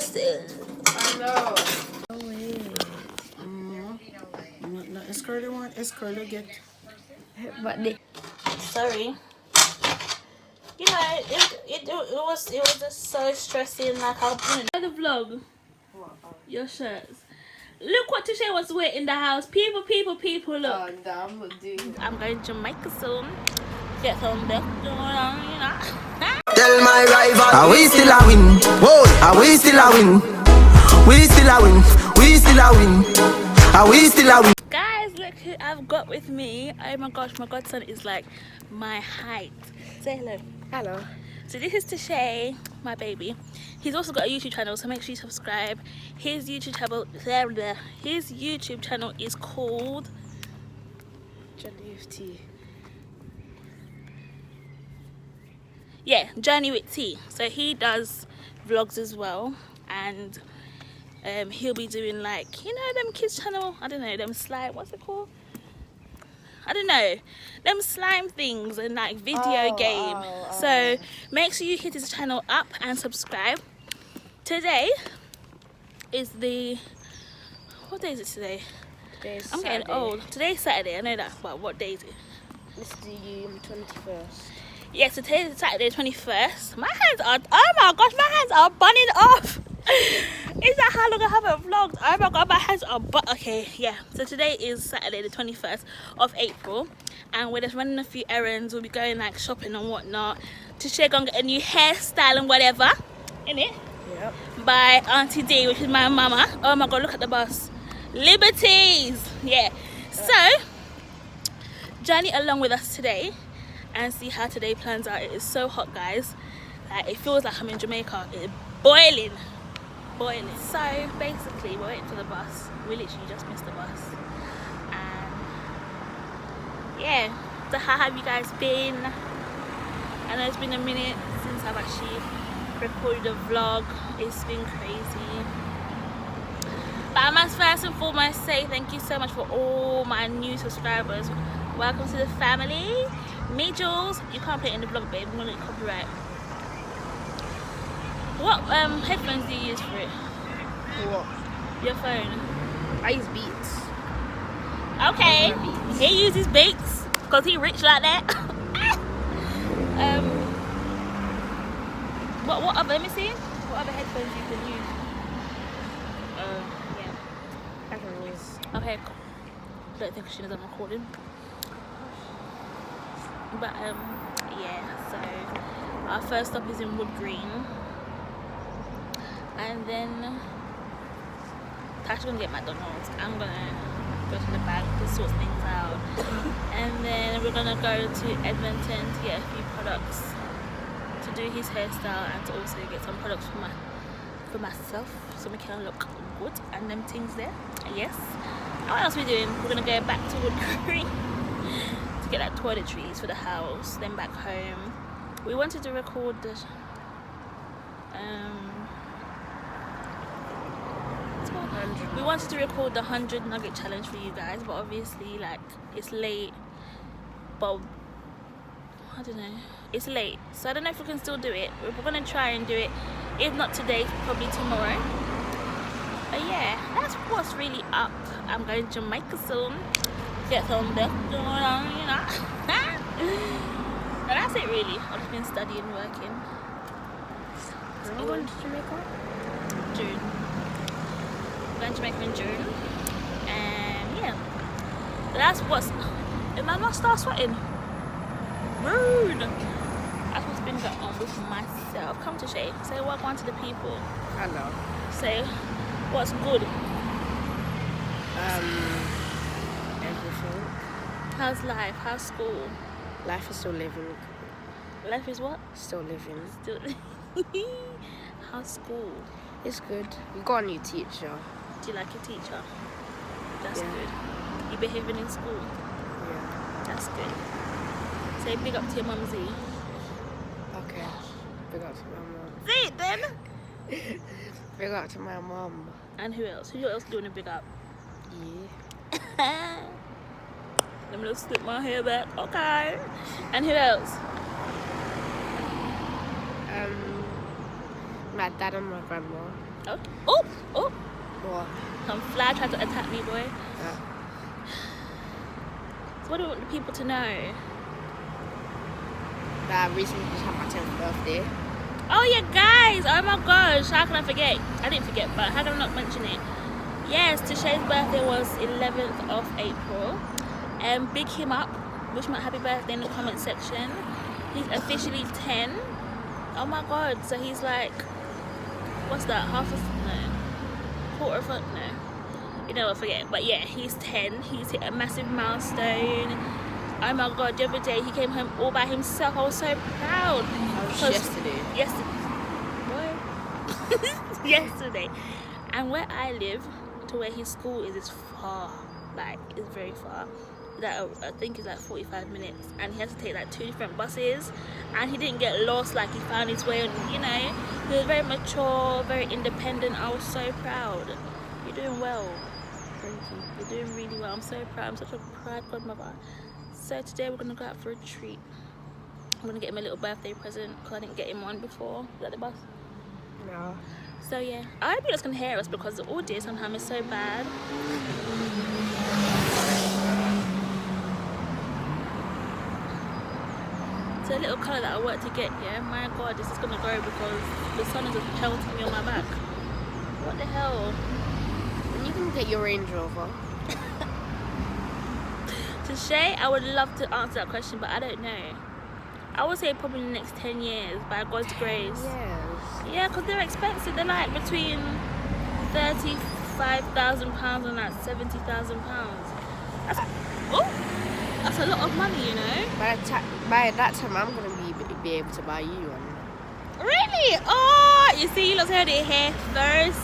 disgusting. I know. No way. No, it's curly one. It's curly get. But the sorry. You know, it was just so stressing. Like how the vlog. Your shirts. Look what Tisha was wearing in the house. People, look. Oh, damn, dude. I'm going to Jamaica soon. Get some stuff going on, you know. Tell my rival, are we still a win? Whoa, are we still a win? We still a win. We still a win. Are we still a win? Guys, look who I've got with me. Oh my gosh, my godson is like my height. Say hello. Hello. So this is Tisha, my baby. He's also got a YouTube channel, so make sure you subscribe. His YouTube channel is called Johnny with Tea. Yeah, Journey with Tea. So he does vlogs as well, and he'll be doing like, you know, them kids channel, I don't know, them slime, what's it called? I don't know, them slime things and like video game. So make sure you hit his channel up and subscribe. Today is the, what day is it today? I'm getting old. Today's Saturday, I know that, but what day is it? It's the 21st. Yes, so today is Saturday 21st. My hands are, oh my gosh, my hands are bunning off. Is that how long I haven't vlogged? Oh my god, my hands are okay, yeah. So today is Saturday the 21st of April, and we're just running a few errands. We'll be going like shopping and whatnot to share, gonna get a new hairstyle and whatever, innit? Yep. By Auntie D, which is my mama. Oh my god, look at the bus. Liberties, yeah. So journey along with us today and see how today plans out. It is so hot, guys. Like, it feels like I'm in Jamaica. It's boiling. So basically we're waiting for the bus. We literally just missed the bus, and yeah. So how have you guys been? I know it's been a minute since I've actually recorded a vlog. It's been crazy, but I must first and foremost say thank you so much for all my new subscribers. Welcome to the family. MiJulsz, you can't play it in the vlog, babe, I'm gonna get copyright. What headphones do you use for it? What? Your phone. I use Beats. Okay. He uses Beats because he rich like that. What other, let me see. What other headphones you can use? Yeah. I can use. Okay, cool. Don't think she knows I'm recording. But yeah, so our first stop is in Wood Green. And then Tasha's gonna get McDonald's. I'm gonna go to the bank to sort things out. And then we're gonna go to Edmonton to get a few products to do his hairstyle, and to also get some products for myself so we can look good and them things there. Yes. What else are we doing? We're gonna go back to Wood Green to get like toiletries for the house, then back home. We wanted to record the we wanted to record the 100 nugget challenge for you guys, but obviously like it's late, but I don't know, it's late, so I don't know if we can still do it. We're gonna try and do it, if not today, probably tomorrow. But yeah, that's what's really up. I'm going to Jamaica soon, get some stuff going on, you know. And that's it really. I've just been studying, working. Are you going to Jamaica? June. Going to Jamaica in June, and yeah, that's what's. Did I not start sweating? Rude. That's what's been going on with myself. Come to Shay. Say welcome to the people. Hello. Say what's good. Everything. How's life? How's school? Life is still living. Life is what? Still living. Still. How's school? It's good. We got a new teacher. Do you like your teacher? That's Yeah. good. You behaving in school? Yeah. That's good. Say big up to your mumsy. Okay. Big up to my mom. Say it then. Big up to my mom. And who else? Who else doing a big up? Yeah. Let me just slip my hair back. Okay. And who else? My dad and my grandma. Oh, oh, oh. What? Some fly tried to attack me, boy. Yeah. So what do you want the people to know? That I recently just had my 10th birthday. Oh yeah, guys! Oh my gosh, how can I forget? I didn't forget, but how can I not mention it? Yes, Tashay's birthday was 11th of April. Big him up. Wish him a happy birthday in the comment section. He's officially 10. Oh my god, so he's like, what's that? Half a no, quarter of a no. You know what? Forget. But yeah, he's 10. He's hit a massive milestone. Oh my god, the other day he came home all by himself. I was so proud. Yesterday. Boy. Yesterday. And where I live to where his school is far. Like, it's very far. That I think it's like 45 minutes. And he has to take like 2 different buses. And he didn't get lost, like he found his way. And, you know, he was very mature, very independent. I was so proud. You're doing well. Thank you. You're doing really well. I'm so proud. I'm such a proud godmother. So today we're gonna go out for a treat. I'm gonna get him a little birthday present because I didn't get him one before. Is that the bus? No. So yeah, I hope you guys can hear us because the audio sometimes is so bad. It's a little colour that I worked to get, yeah? My god, this is gonna go because the sun is just pelting me on my back. What the hell? You can get your Range Rover. Shay, I would love to answer that question, but I don't know. I would say probably in the next 10 years by God's grace. Yes. Yeah, because they're expensive. They're like between £35,000 and like £70,000. That's a lot of money, you know. By that time, I'm gonna be able to buy you one. Really? Oh, you see, let's hear it here first.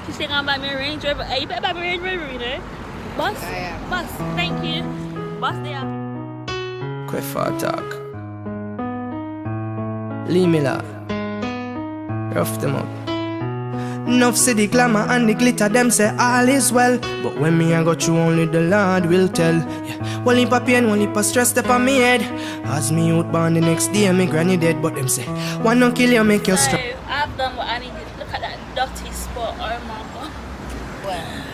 She's saying I'm buying me a Range Rover. Hey, you better buy me a Range Rover, you know. Boss, boss, thank you. Boss, there. Quick for talk. Lee Miller. Rough them up. Enough see the glamour and the glitter, them say all is well. But when me I go through, only the Lord will tell. Yeah. One heap of pain, one heap of stress up on me head. As me out born the next day, me granny dead. But them say, one no kill you, make you strong. So, I've done what I needed. Look at that dirty spot. Oh my god. Where?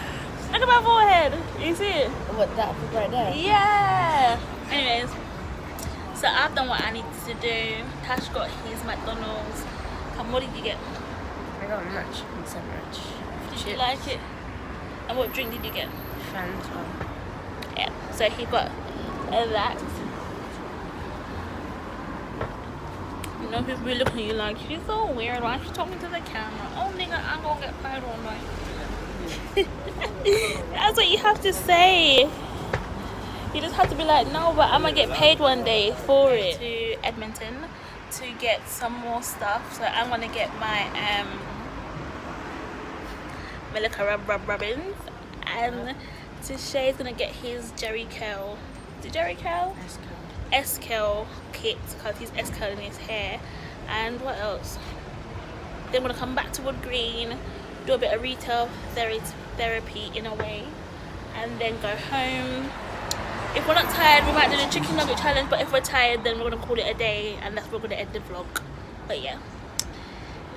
Look at my forehead. You see it? What, that right there? Yeah. Anyways, so I've done what I needed to do. Tash got his McDonald's. And what did you get? I got a match and some match. Did you like it? And what drink did you get? Fanta. Yeah. So he got that. You know, people be looking at you like, she's so weird. Why is she talking to the camera? Oh, nigga, I'm gonna get paid all night. That's what you have to say. You just have to be like, no, but I'm gonna get paid one day for it. To Edmonton to get some more stuff. So I'm gonna get my Melika rubbins, and Shay's gonna get his Jerry Curl. Is it Jerry Curl? S-Curl kit because he's S-curling his hair. And what else? Then we're gonna come back to Wood Green, do a bit of retail therapy in a way, and then go home. If we're not tired, we might do the chicken nugget challenge, but if we're tired, then we're gonna call it a day, and that's where we're gonna end the vlog. But yeah,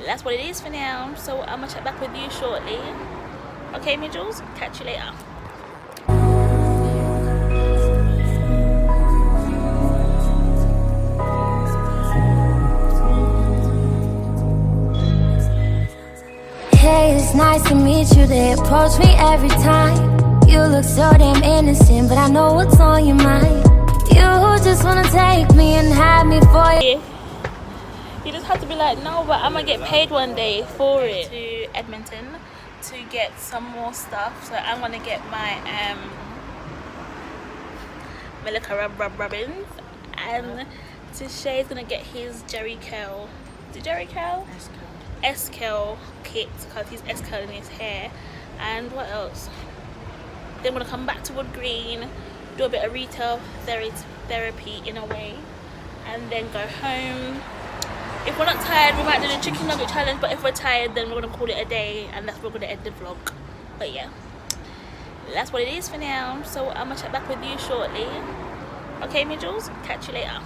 that's what it is for now. So I'm gonna check back with you shortly. Okay, MiJulsz, catch you later. Hey, it's nice to meet you. They approach me every time. You look so damn innocent, but I know what's on your mind. You just wanna take me and have me for you. You just have to be like, no, but I'm gonna get paid one day for it. To Edmonton to get some more stuff. So I'm gonna get my Melika rubbins, and Shay's gonna get his Jerry Curl. Is it Jerry Curl? S-Curl kit because he's S-curling his hair. And what else? Then we're gonna come back to Wood Green, do a bit of retail therapy in a way, and then go home. If we're not tired, we might do the chicken nugget challenge, but if we're tired, then we're gonna call it a day, and that's where we're gonna end the vlog. But yeah, that's what it is for now. So I'm gonna check back with you shortly. Okay, MiJulsz, catch you later.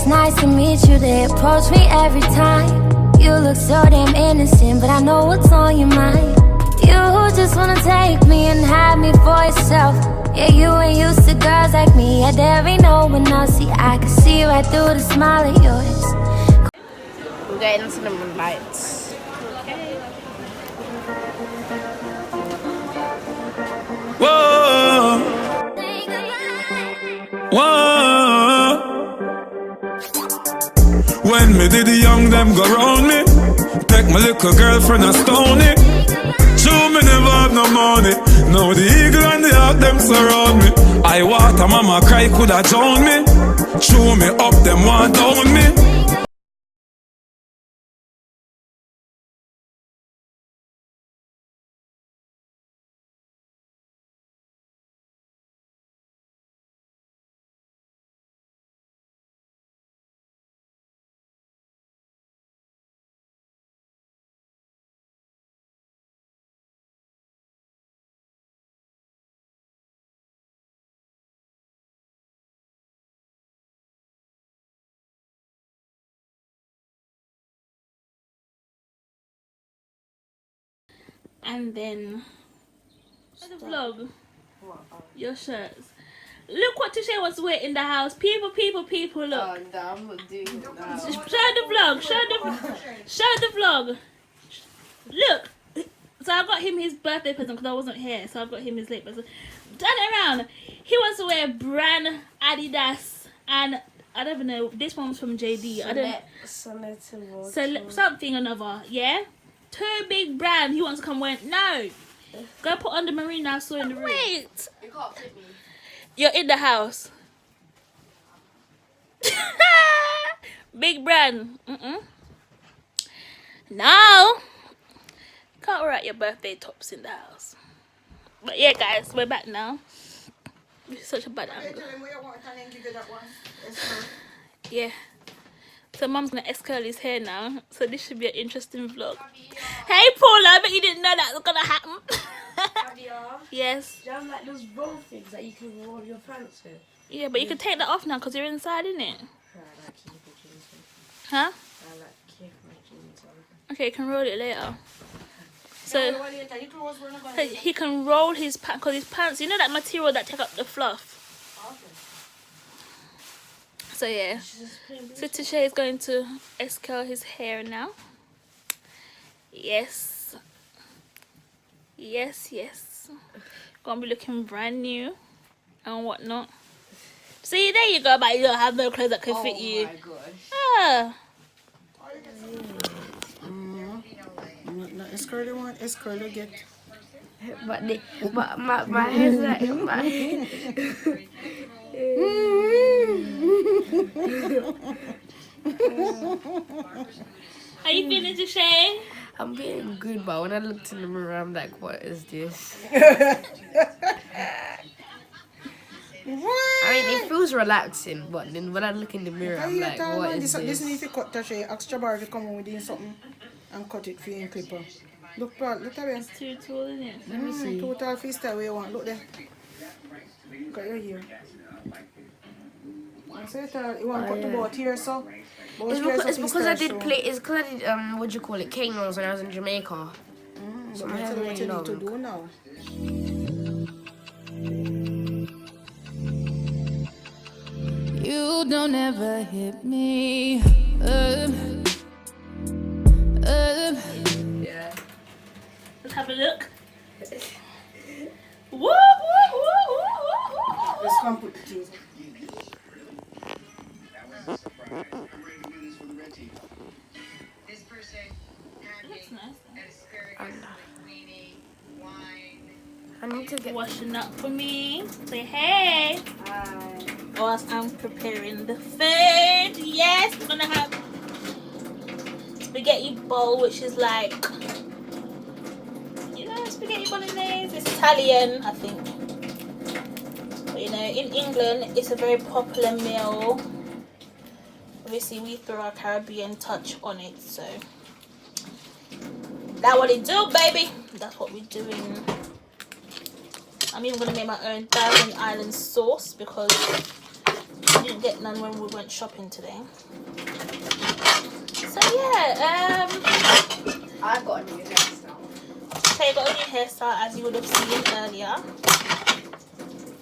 it's nice to meet you. They approach me every time. You look so damn innocent, but I know what's on your mind. You just wanna take me and have me for yourself. Yeah, you ain't used to girls like me. Yeah, there ain't no one else. See, I can see right through the smile of yours. We're getting cinnamon bites. Okay. Whoa, whoa. When me did the young, them go round me. Take my little girlfriend and stone it. True, me never have no money. Now the eagle and the hawk, them surround me. I water, mama cry, coulda drown me. Chew me up, them want down me. And then the vlog. Your shirts. Look what Tisha was wearing in the house. People, look. Oh, no, I'm not doing it now. Show the vlog. Show the vlog. Look. So I got him his birthday present because I wasn't here. So I got him his late present. Turn it around. He wants to wear brand Adidas and I don't even know. This one was from JD. I don't. Something another. Yeah. Too big brand. He wants to come wear. No. Go put on the marina I saw in the room. Wait. You can't fit me. You're in the house. Big brand. Now, can't wear out your birthday tops in the house. But yeah, guys, we're back now. This is such a bad angle. Yeah. So mom's gonna S-curl his hair now. So this should be an interesting vlog. Hey Paula, I bet you didn't know that was gonna happen. Yes. Do you have like those roll things that you can roll your pants with? Yeah, but you can take that off now because you're inside, innit? I like keep my jeans on. Huh? I like keep my jeans on. Okay, you can roll it later. So he can roll his pants because his pants, you know that material that take up the fluff. So yeah, so Tisha is going to S-curl his hair now. Yes. Gonna be looking brand new and whatnot. See, there you go, but you don't have no clothes that can fit you. Oh my gosh. Ah. No, S-curl you want, S-curl you get. But my hair's like my Are you feeling Tisha? I'm feeling good, but when I looked in the mirror, I'm like, what is this? I mean, it feels relaxing, but then when I look in the mirror, I'm like, what is This this? need to cut Tasha, extra bar to come on with something and cut it for you in clipper. Look at it. It's too tall, isn't it? Let me see. Total freestyle where you want. Look there. Look at your hair. I say that you want to cut the boat here, so. It's because I did play. It's because I did what do you call it? Canos when I was in Jamaica. So my hair what you need to do now. You don't ever hit me. Yeah. Let's have a look. Woo, woo, woo, woo, woo. Let's come put the things. That's nice. I need to get. Washing up for me. Say hey. Whilst I'm preparing the food. Yes, we're gonna have spaghetti bowl, which is like, you know, spaghetti bolognese. It's Italian, I think. But you know, in England, it's a very popular meal. Obviously, we throw our Caribbean touch on it, so that's what it do, baby. That's what we're doing. I'm even gonna make my own Thousand Island sauce because didn't get none when we went shopping today. So yeah, I've got a new hairstyle. so you got a new hairstyle as you would have seen earlier.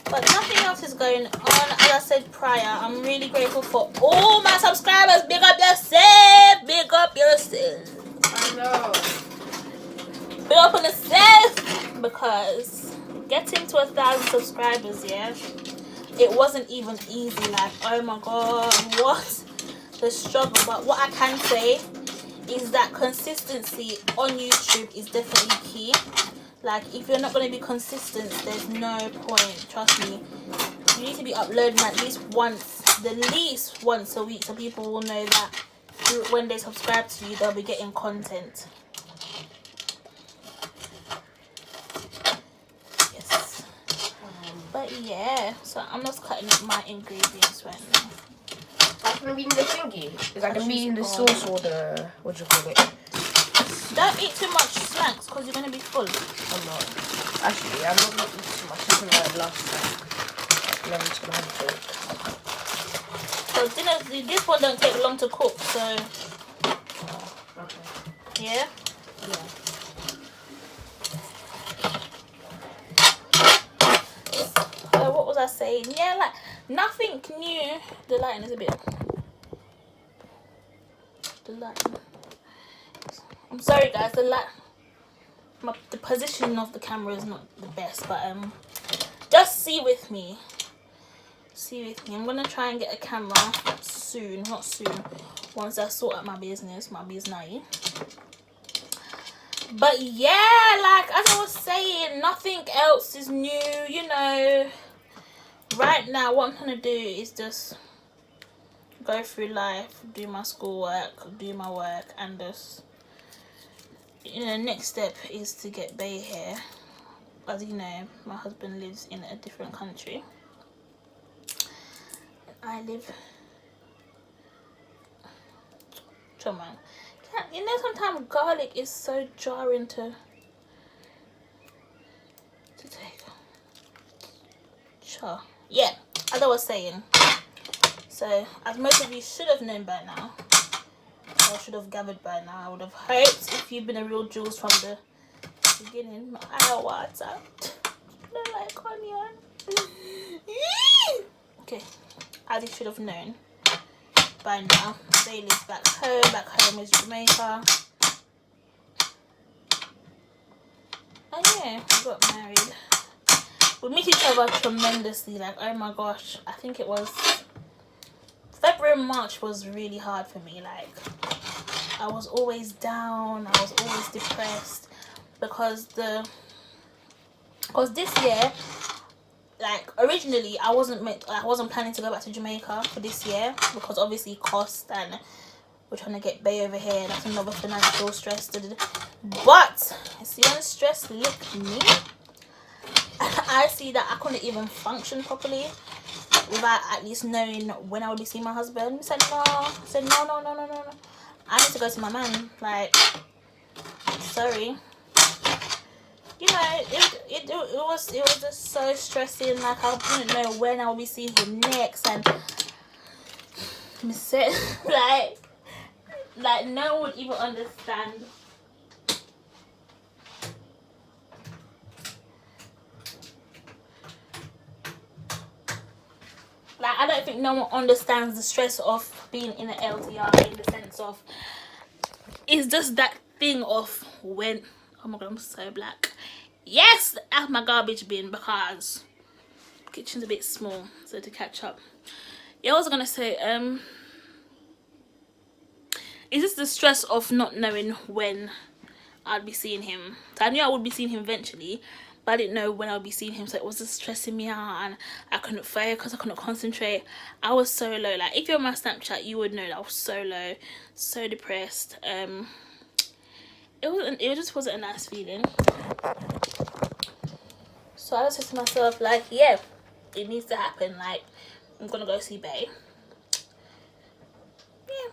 But nothing else is going on. As I said prior, I'm really grateful for all my subscribers. Big up yourself. Big up yourself. I know. Big up on yourself. Because getting to 1,000 subscribers, yeah, it wasn't even easy. Like, oh my god, what the struggle. But what I can say is that consistency on YouTube is definitely key. Like, if you're not going to be consistent, there's no point. Trust me. You need to be uploading at least once, the least once a week, so people will know that when they subscribe to you, they'll be getting content. Yes. But yeah, so I'm just cutting up my ingredients right now. That's going to be in the thingy. Is that going to be in the sauce or the, what do you call it? Don't eat too much snacks because you're going to be full. I'm not. Actually, I'm not going to eat too much. I'm going to last time. And I'm just going to have a drink. So dinner, this one don't take long to cook, so... Okay. Yeah? Yeah. What was I saying? Yeah, like, nothing new. The lighting is a bit... The lighting... I'm sorry guys, the positioning of the camera is not the best, but just see with me. I'm gonna try and get a camera soon, not soon, once I sort out my business, But yeah, like as I was saying, nothing else is new, you know. Right now what I'm gonna do is just go through life, do my schoolwork, do my work, and just, you know, next step is to get Bay here. As you know, my husband lives in a different country. I live... Come on. You know, sometimes garlic is so jarring to take. Sure. Yeah, as I was saying. So, as most of you should have known by now, I should have gathered by now. I would have hoped if you've been a real Julsz from the beginning. I know what's up. I don't like onion. Okay, as you should have known by now, they live back home. Back home is Jamaica. And yeah, we got married. We meet each other tremendously. Like, oh my gosh, I think it was February and March was really hard for me. Like, I was always down, I was always depressed because this year, like originally I wasn't planning to go back to Jamaica for this year because obviously cost, and we're trying to get Bay over here. That's another financial stress. But see, when stress licked me, I see that I couldn't even function properly without at least knowing when I would be seeing my husband. I said no. I need to go to my man. Like, sorry. You know, it was just so stressing. Like, I didn't know when I would be seeing him next, and like no one would even understand. Like, I don't think no one understands the stress of being in an LDR, in the sense of, it's just that thing of when, oh my god, I'm so black. Yes, I have my garbage bin because the kitchen's a bit small, so to catch up. Yeah, I was gonna say, it's just the stress of not knowing when I'd be seeing him. So I knew I would be seeing him eventually, but I didn't know when I would be seeing him, so it was just stressing me out, and I couldn't focus, I couldn't concentrate. I was so low. Like, if you're on my Snapchat, you would know that I was so low, so depressed. It just wasn't a nice feeling. So I just said to myself, like, yeah, it needs to happen. Like, I'm gonna go see Bay. Yeah,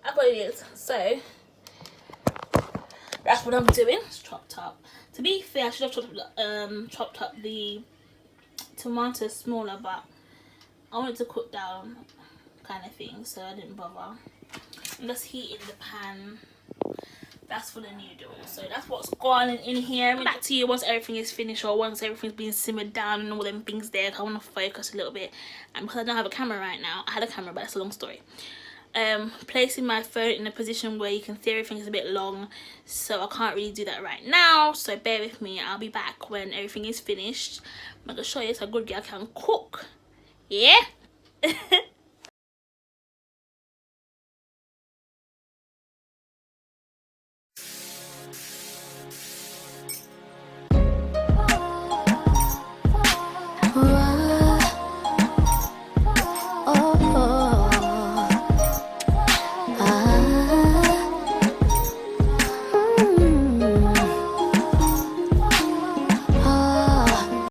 that's what it is. So that's what I'm doing. It's chopped up. To be fair, I should have chopped up the tomatoes smaller, but I wanted to cook down kind of thing, so I didn't bother. I'm just heating the pan. That's for the noodles. So that's what's going on in here. Back to you once everything is finished, or once everything's been simmered down and all them things there. I want to focus a little bit, and because I don't have a camera right now, I had a camera, but that's a long story. Placing my phone in a position where you can see everything is a bit long, so I can't really do that right now, so bear with me. I'll be back when everything is finished. I'm gonna show you how good I can cook. Yeah.